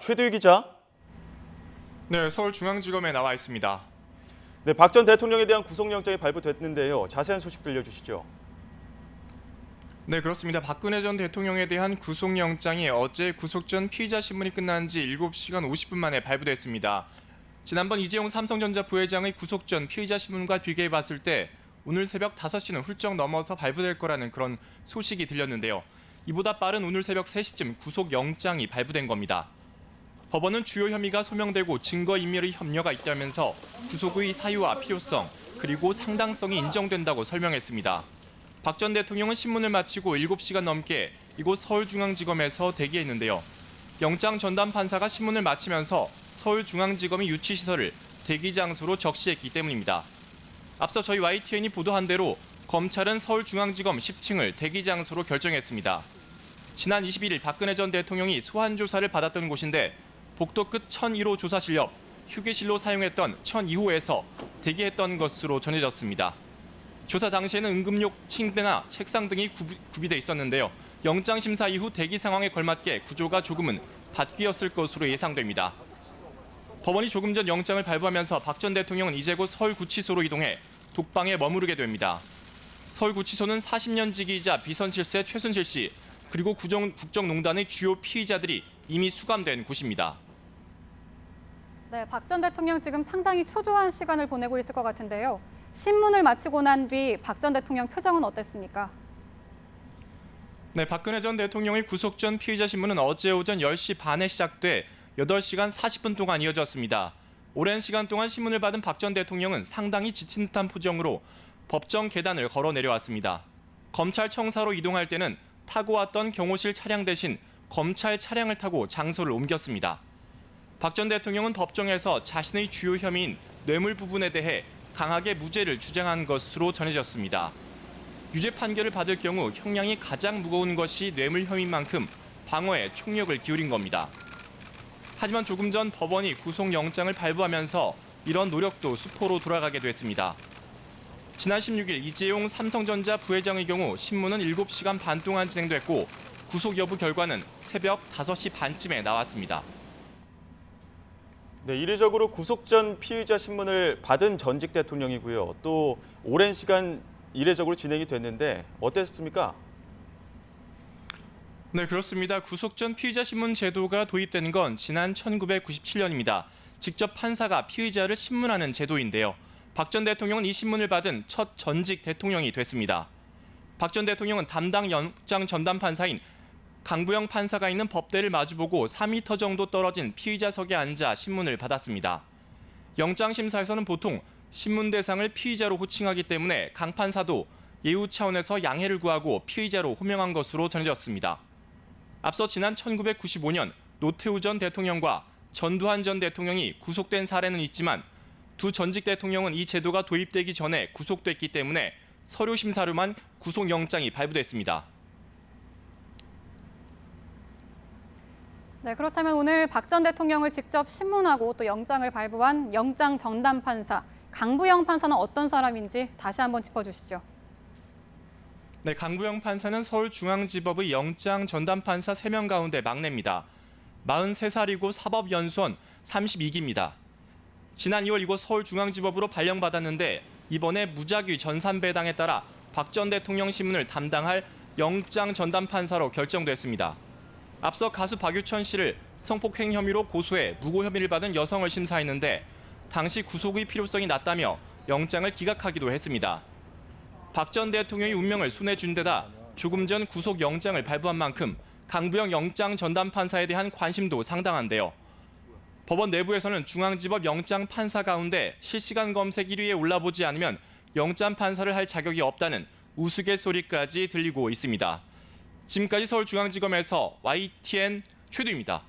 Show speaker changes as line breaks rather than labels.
최두희 기자.
네, 서울중앙지검에 나와 있습니다.
네, 박 전 대통령에 대한 구속영장이 발부됐는데요. 자세한 소식 들려주시죠.
네, 그렇습니다. 박근혜 전 대통령에 대한 구속영장이 어제 구속 전 피의자 신문이 끝난 지 7시간 50분 만에 발부됐습니다. 지난번 이재용 삼성전자 부회장의 구속 전 피의자 신문과 비교해 봤을 때 오늘 새벽 5시는 훌쩍 넘어서 발부될 거라는 그런 소식이 들렸는데요. 이보다 빠른 오늘 새벽 3시쯤 구속영장이 발부된 겁니다. 법원은 주요 혐의가 소명되고 증거인멸의 염려가 있다면서 구속의 사유와 필요성 그리고 상당성이 인정된다고 설명했습니다. 박 전 대통령은 신문을 마치고 7시간 넘게 이곳 서울중앙지검에서 대기했는데요. 영장 전담 판사가 신문을 마치면서 서울중앙지검의 유치시설을 대기 장소로 적시했기 때문입니다. 앞서 저희 YTN이 보도한 대로 검찰은 서울중앙지검 10층을 대기 장소로 결정했습니다. 지난 21일 박근혜 전 대통령이 소환 조사를 받았던 곳인데 복도 끝 1001호 조사실 옆 휴게실로 사용했던 1002호에서 대기했던 것으로 전해졌습니다. 조사 당시에는 응급용 침대나 책상 등이 구비돼 있었는데요. 영장 심사 이후 대기 상황에 걸맞게 구조가 조금은 바뀌었을 것으로 예상됩니다. 법원이 조금 전 영장을 발부하면서 박 전 대통령은 이제 곧 서울구치소로 이동해 독방에 머무르게 됩니다. 서울구치소는 40년 지기이자 비선실세 최순실 씨 그리고 국정농단의 주요 피의자들이 이미 수감된 곳입니다.
네, 박 전 대통령 지금 상당히 초조한 시간을 보내고 있을 것 같은데요. 신문을 마치고 난 뒤 박 전 대통령 표정은 어땠습니까?
네, 박근혜 전 대통령의 구속 전 피의자 신문은 어제 오전 10시 반에 시작돼 8시간 40분 동안 이어졌습니다. 오랜 시간 동안 신문을 받은 박 전 대통령은 상당히 지친 듯한 표정으로 법정 계단을 걸어 내려왔습니다. 검찰 청사로 이동할 때는 타고 왔던 경호실 차량 대신 검찰 차량을 타고 장소를 옮겼습니다. 박 전 대통령은 법정에서 자신의 주요 혐의인 뇌물 부분에 대해 강하게 무죄를 주장한 것으로 전해졌습니다. 유죄 판결을 받을 경우 형량이 가장 무거운 것이 뇌물 혐의인 만큼 방어에 총력을 기울인 겁니다. 하지만 조금 전 법원이 구속영장을 발부하면서 이런 노력도 수포로 돌아가게 됐습니다. 지난 16일 이재용 삼성전자 부회장의 경우 신문은 7시간 반 동안 진행됐고 구속 여부 결과는 새벽 5시 반쯤에 나왔습니다.
네, 이례적으로 구속 전 피의자 신문을 받은 전직 대통령이고요. 또 오랜 시간 이례적으로 진행이 됐는데 어땠습니까?
네, 그렇습니다. 구속 전 피의자 신문 제도가 도입된 건 지난 1997년입니다. 직접 판사가 피의자를 신문하는 제도인데요. 박 전 대통령은 이 신문을 받은 첫 전직 대통령이 됐습니다. 박 전 대통령은 담당 영장 전담 판사인 강부영 판사가 있는 법대를 마주보고 4m 정도 떨어진 피의자석에 앉아 신문을 받았습니다. 영장 심사에서는 보통 신문 대상을 피의자로 호칭하기 때문에 강 판사도 예우 차원에서 양해를 구하고 피의자로 호명한 것으로 전해졌습니다. 앞서 지난 1995년 노태우 전 대통령과 전두환 전 대통령이 구속된 사례는 있지만 두 전직 대통령은 이 제도가 도입되기 전에 구속됐기 때문에 서류 심사로만 구속영장이 발부됐습니다.
네, 그렇다면 오늘 박 전 대통령을 직접 신문하고 또 영장을 발부한 영장 전담 판사 강부영 판사는 어떤 사람인지 다시 한번 짚어주시죠.
네, 강부영 판사는 서울중앙지법의 영장 전담 판사 3명 가운데 막내입니다. 43살이고 사법연수원 32기입니다. 지난 2월 이곳 서울중앙지법으로 발령받았는데 이번에 무작위 전산배당에 따라 박 전 대통령 신문을 담당할 영장 전담 판사로 결정됐습니다. 앞서 가수 박유천 씨를 성폭행 혐의로 고소해 무고 혐의를 받은 여성을 심사했는데 당시 구속의 필요성이 낮다며 영장을 기각하기도 했습니다. 박 전 대통령의 운명을 손에 쥔 데다 조금 전 구속 영장을 발부한 만큼 강부영 영장 전담 판사에 대한 관심도 상당한데요. 법원 내부에서는 중앙지법 영장 판사 가운데 실시간 검색 1위에 올라보지 않으면 영장 판사를 할 자격이 없다는 우스갯소리까지 들리고 있습니다. 지금까지 서울중앙지검에서 YTN 최두입니다.